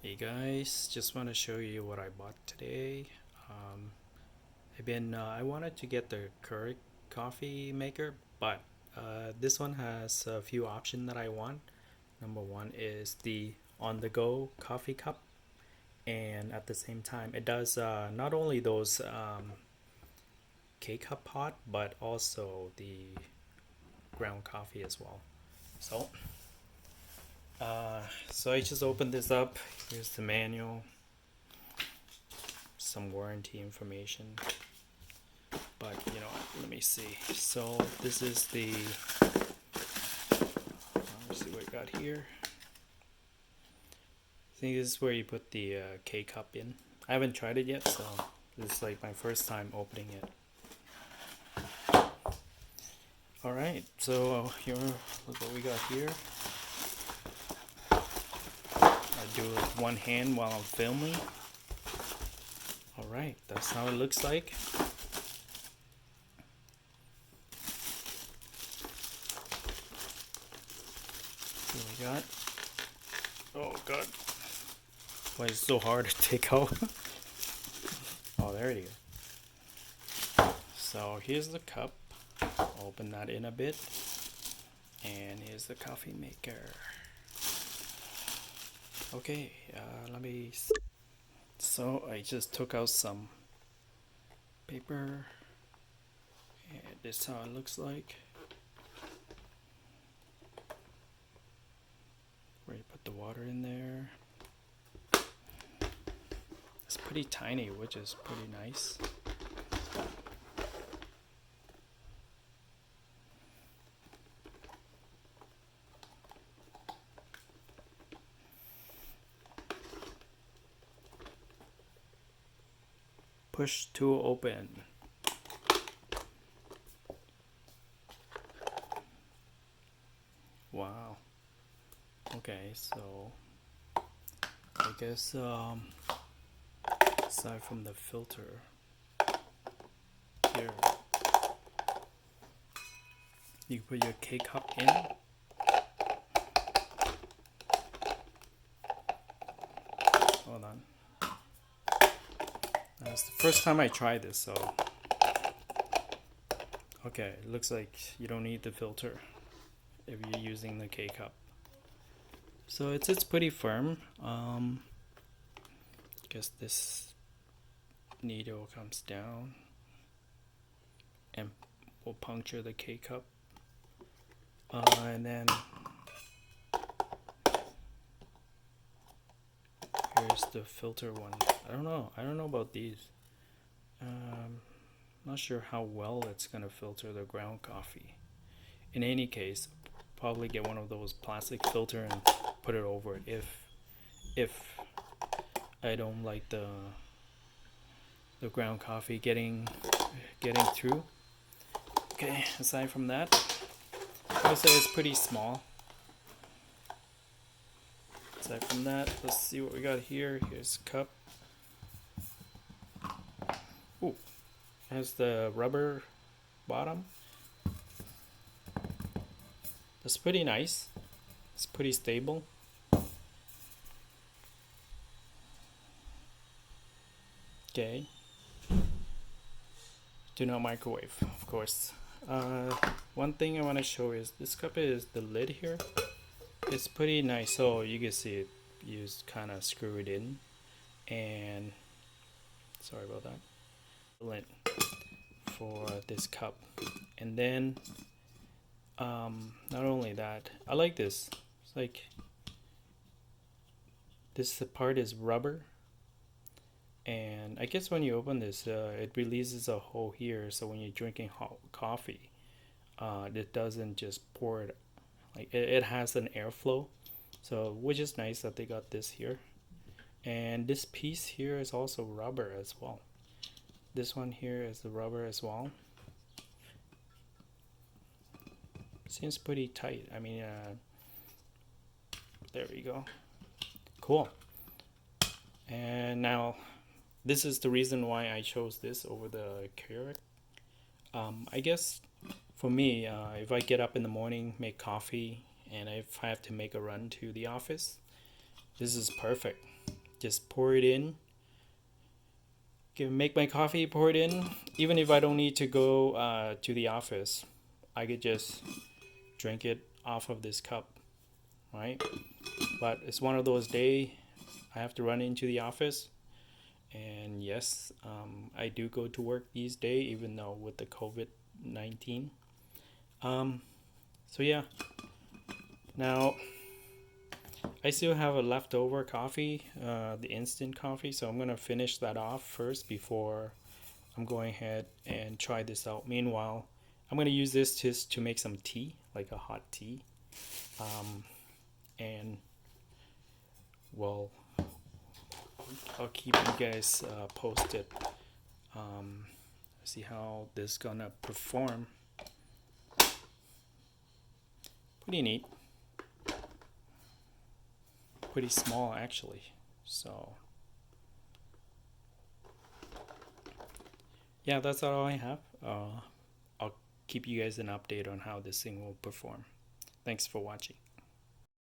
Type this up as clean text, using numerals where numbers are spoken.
Hey guys, just want to show you what I bought today. Um, I wanted to get the Keurig coffee maker, but this one has a few options that I want. Number one is the on-the-go coffee cup, and at the same time, it does not only those K-cup pot, but also the ground coffee as well. So, so I just opened this up. Here's the manual, some warranty information. But you know, let me see. So this is the. Let's see what I got here. I think this is where you put the K cup in. I haven't tried it yet, so this is like my first time opening it. All right, so here, look what we got here. I do it with one hand while I'm filming. All right, that's how it looks like. Here we got. Oh God, why is it so hard to take out? Oh, there it is. So here's the cup. Open that in a bit, and here's the coffee maker. Okay, let me. So I just took out some paper, and this is how it looks like. Where you put the water in there. It's pretty tiny, which is pretty nice. Push to open. Wow. Okay, so I guess aside from the filter here, you put your K cup in. Hold on. That's the first time I tried this, so okay, it looks like you don't need the filter if you're using the K cup. So it's pretty firm. Guess this needle comes down and will puncture the K cup, and then here's the filter one. I don't know about these. Not sure how well it's gonna filter the ground coffee. In any case, probably get one of those plastic filter and put it over it if I don't like the ground coffee getting through. Okay, aside from that, I would say it's pretty small. Aside from that, let's see what we got here. Here's a cup. Ooh, has the rubber bottom. That's pretty nice. It's pretty stable. Okay. Do not microwave, of course. One thing I want to show is this cup is the lid here. It's pretty nice. So you can see it. You just kind of screw it in, and sorry about that. Lid for this cup, and then not only that, I like this. It's like this part is rubber, and I guess when you open this, it releases a hole here. So when you're drinking hot coffee, it doesn't just pour it. Like it has an airflow, so which is nice that they got this here. And this piece here is also rubber as well. This one here is the rubber as well. Seems pretty tight. I mean, there we go. Cool. And now, this is the reason why I chose this over the Keurig. I guess for me, if I get up in the morning, make coffee, and if I have to make a run to the office, this is perfect. just pour it in. Make my coffee, pour it in. Even if I don't need to go to the office, I could just drink it off of this cup, right? But it's one of those days I have to run into the office. And yes, I do go to work these days, even though with the COVID-19. So yeah, now I still have a leftover coffee, the instant coffee. So I'm going to finish that off first before I'm going ahead and try this out. Meanwhile, I'm going to use this just to make some tea, like a hot tea. And well, I'll keep you guys posted. See how this is gonna perform. Pretty neat. Pretty small actually. So yeah, that's all I have. I'll keep you guys an update on how this thing will perform. Thanks for watching.